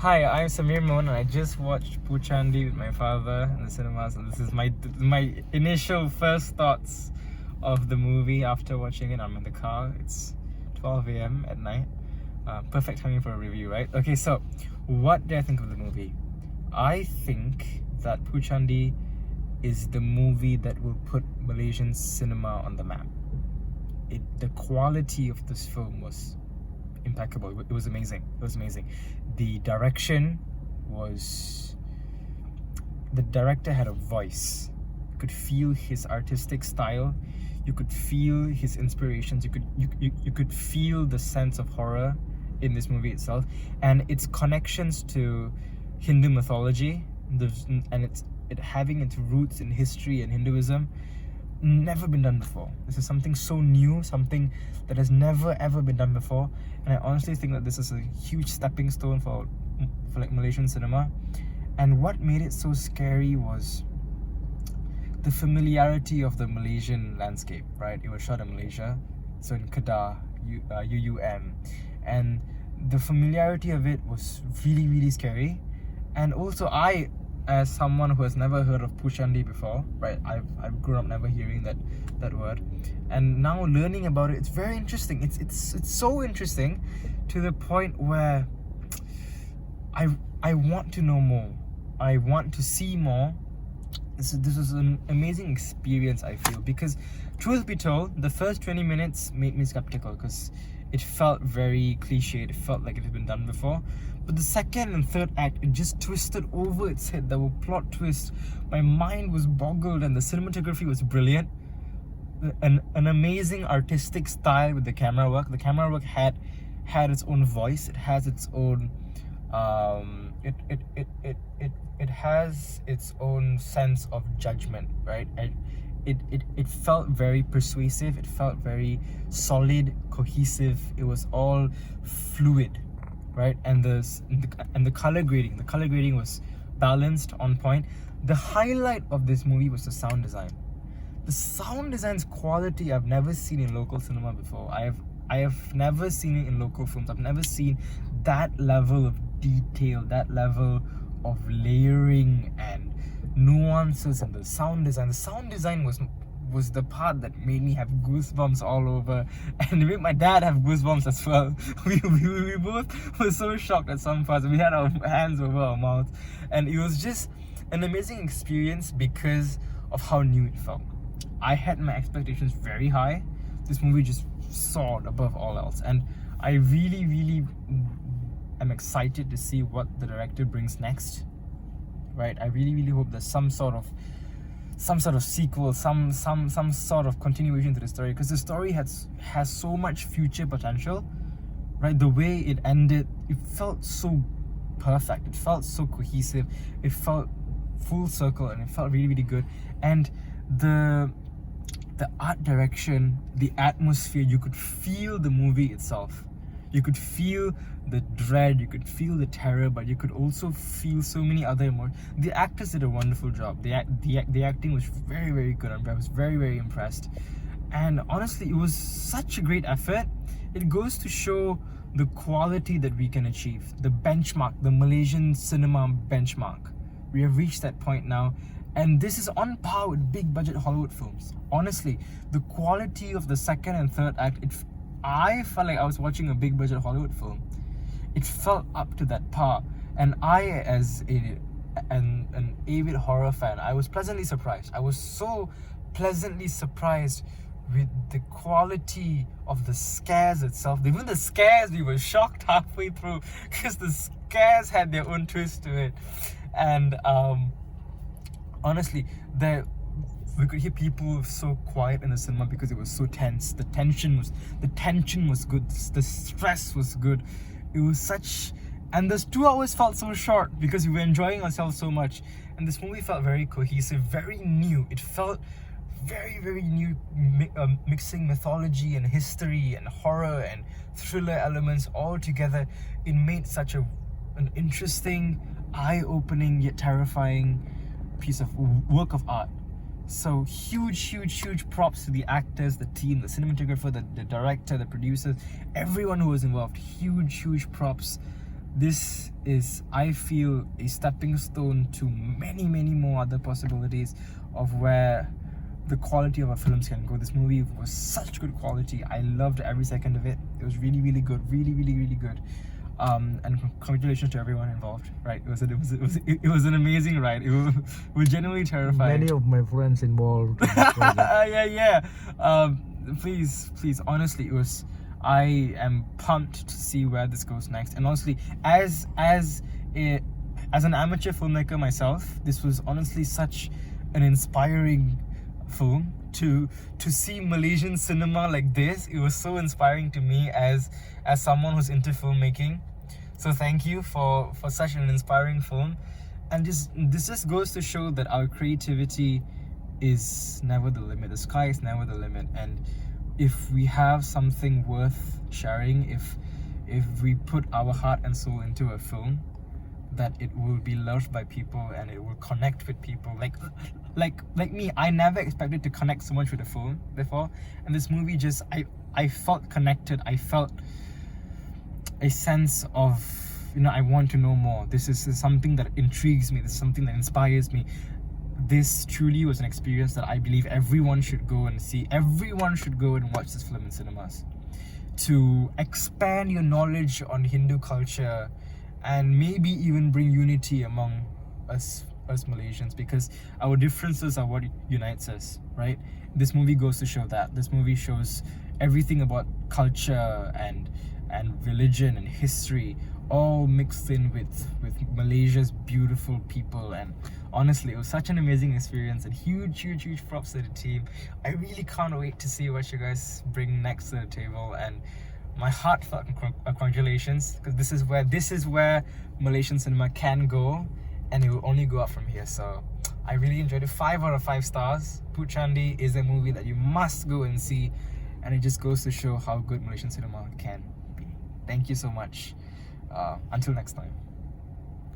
Hi, I'm Sameer Monn, and I just watched Poochandi with my father in the cinemas, and this is my initial first thoughts of the movie after watching it. I'm in the car. It's 12 a.m. at night. Perfect timing for a review, right? Okay, so what do I think of the movie? I think that Poochandi is the movie that will put Malaysian cinema on the map. The quality of this film was impeccable. It was amazing. The direction was... The director had a voice. You could feel his artistic style. You could feel his inspirations. You could feel the sense of horror in this movie itself, and its connections to Hindu mythology, and it having its roots in history and Hinduism. Never been done before. This is something so new, something that has never ever been done before, and I honestly think that this is a huge stepping stone for like Malaysian cinema. And what made it so scary was the familiarity of the Malaysian landscape, right? It was shot in Malaysia, so in Kedah, UUM, and the familiarity of it was really, really scary. And also, I, as someone who has never heard of Poochandi before, right? I've grown up never hearing that word, and now learning about it, it's very interesting. It's so interesting to the point where I want to know more. I want to see more. This was an amazing experience, I feel, because truth be told, the first 20 minutes made me skeptical because it felt very cliched. It felt like it had been done before. But the second and third act, it just twisted over its head. There were plot twists. My mind was boggled, and the cinematography was brilliant. An amazing artistic style with the camera work. The camera work had its own voice. It has its own it has its own sense of judgment, right? And it felt very persuasive. It felt very solid, cohesive. It was all fluid, right? And the color grading was balanced, on point. The highlight of this movie was the sound design. The sound design's quality I've never seen in local cinema before. I have never seen it in local films. I've never seen that level of detail, that level of layering and nuances, and the sound design. The sound design was the part that made me have goosebumps all over, and it made my dad have goosebumps as well. We both were so shocked at some parts. We had our hands over our mouths, and it was just an amazing experience because of how new it felt. I had my expectations very high. This movie just soared above all else, and I really am excited to see what the director brings next, right? I really hope there's some sort of sequel, some sort of continuation to the story, because the story has so much future potential, right? The way it ended, it felt so perfect. It felt so cohesive. It felt full circle, and it felt really good. And the art direction, the atmosphere, you could feel the movie itself. You could feel the dread, you could feel the terror, but you could also feel so many other emotions. The actors did a wonderful job. The acting was very good. I was very impressed. And honestly, it was such a great effort. It goes to show the quality that we can achieve. The benchmark, the Malaysian cinema benchmark. We have reached that point now. And this is on par with big budget Hollywood films. Honestly, the quality of the second and third act, I felt like I was watching a big budget Hollywood film. It felt up to that par. And I, as an avid horror fan, I was pleasantly surprised. I was so pleasantly surprised with the quality of the scares itself. Even the scares, we were shocked halfway through because the scares had their own twist to it. And honestly, we could hear people so quiet in the cinema because it was so tense. The tension was good. The stress was good. It was such... And those 2 hours felt so short because we were enjoying ourselves so much. And this movie felt very cohesive, very new. It felt very new, mixing mythology and history and horror and thriller elements all together. It made such an interesting, eye-opening yet terrifying piece of work of art. So huge props to the actors, the team, the cinematographer, the director, the producers, everyone who was involved. Huge props. this is, I feel, a stepping stone to many, many more other possibilities of where the quality of our films can go. This movie was such good quality. I loved every second of it. It was really, really good. Really, really, really good. And congratulations to everyone involved. Right? It was an amazing ride. It was genuinely terrifying. Many of my friends involved in this project. Yeah. Please, honestly, it was. I am pumped to see where this goes next. And honestly, as an amateur filmmaker myself, this was honestly such an inspiring film to see Malaysian cinema like this. It was so inspiring to me as someone who's into filmmaking. So thank you for such an inspiring film. And this just goes to show that our creativity is never the limit. The sky is never the limit. And if we have something worth sharing, if we put our heart and soul into a film, that it will be loved by people and it will connect with people. Like me, I never expected to connect so much with a film before, and this movie just, I felt connected. I felt a sense of, I want to know more. This is something that intrigues me. This is something that inspires me. This truly was an experience that I believe everyone should go and see. Everyone should go and watch this film in cinemas to expand your knowledge on Hindu culture and maybe even bring unity among us Malaysians, because our differences are what unites us, right? This movie goes to show that. This movie shows everything about culture and religion and history all mixed in with Malaysia's beautiful people. And honestly, it was such an amazing experience, and huge props to the team. I really can't wait to see what you guys bring next to the table, and my heartfelt congratulations, because this is where Malaysian cinema can go, and it will only go up from here. So I really enjoyed it. 5 out of 5 stars. Poochandi is a movie that you must go and see, and it just goes to show how good Malaysian cinema can be. Thank you so much. Until next time.